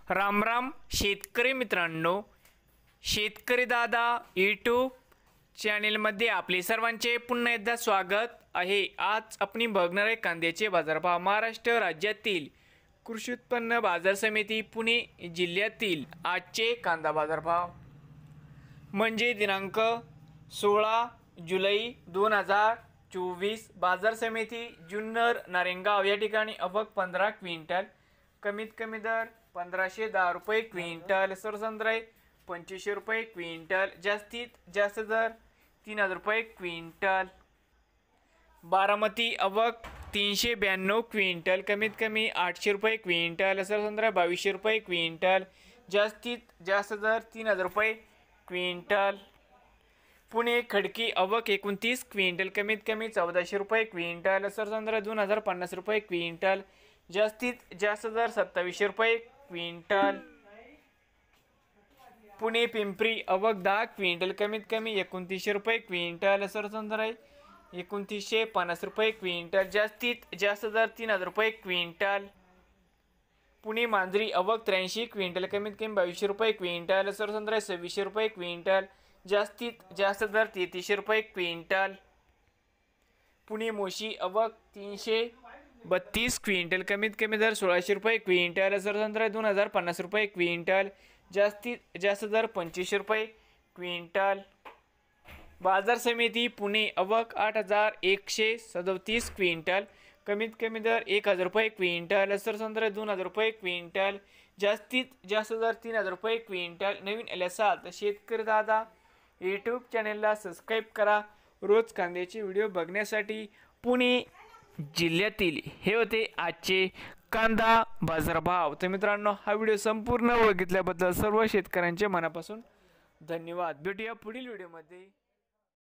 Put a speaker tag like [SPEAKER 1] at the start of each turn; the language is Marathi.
[SPEAKER 1] राम राम शेतकरी मित्रांनो, शेतकरी दादा यूट्यूब चॅनेलमध्ये आपले सर्वांचे पुन्हा एकदा स्वागत आहे। आज आपण बघणार आहे कांद्याचे बाजारभाव। महाराष्ट्र राज्यातील कृषी उत्पन्न बाजार समिती पुणे जिल्ह्यातील आजचे कांदा बाजारभाव म्हणजे दिनांक 16 जुलै 2024। बाजार समिती जुन्नर नारायणगाव या ठिकाणी आवक 15 क्विंटल, कमीत कमी दर 1510 रुपये क्विंटल, सरसंद्राई 2500 रुपये क्विंटल, जास्तीत जास्त दर 3000 रुपये क्विंटल। बारामती आवक 392 क्विंटल, कमीत कमी 800 रुपये क्विंटल, सरसंद्राई 2200 रुपये क्विंटल, जास्तीत जास्त दर 3000 रुपये क्विंटल। पुणे खडकी आवक 29 क्विंटल, कमीत कमी 1400 रुपये क्विंटल, सरसंद्राई 2050 रुपये क्विंटल, जास्तीत जास्त दर 2700 रुपये क्विंटल। पुणे पिंपरी आवक 10 क्विंटल, कमीत कमी 2900 रुपये क्विंटल, सरसंद्राई 2950 रुपये क्विंटल, जास्तीत जास्त दर 3000 रुपये क्विंटल। पुणे मांजरी आवक 83 क्विंटल, कमीत कमी 2200 रुपये क्विंटल, सरसंद्राई 2600 रुपये क्विंटल, जास्तीत जास्त दर 3300 रुपये क्विंटल। पुणे मोशी आवक 332 क्विंटल, कमीत कमी दर 1600 रुपये क्विंटल, सरसंद्राई 2050 रुपये क्विंटल, जास्तीत जास्त दर 2500 रुपये क्विंटल। बाजार समिती पुणे आवक 8137 क्विंटल, कमीत कमी दर 1000 रुपये क्विंटल, सरसंद्राई 2000 रुपये क्विंटल, जास्तीत जास्त दर 3000 रुपये क्विंटल। नवीन आले असाल तर शेतकरी दादा यूट्यूब चॅनेलला सबस्क्राईब करा रोज कांद्याचे व्हिडिओ बघण्यासाठी। पुणे जिल्ह्यातील हे होते आजचे कांदा बाजारभाव। तर मित्रांनो, हा व्हिडिओ संपूर्ण बघितल्याबद्दल सर्व शेतकऱ्यांचे मनापासून धन्यवाद। भेटूया पुढील व्हिडिओमध्ये।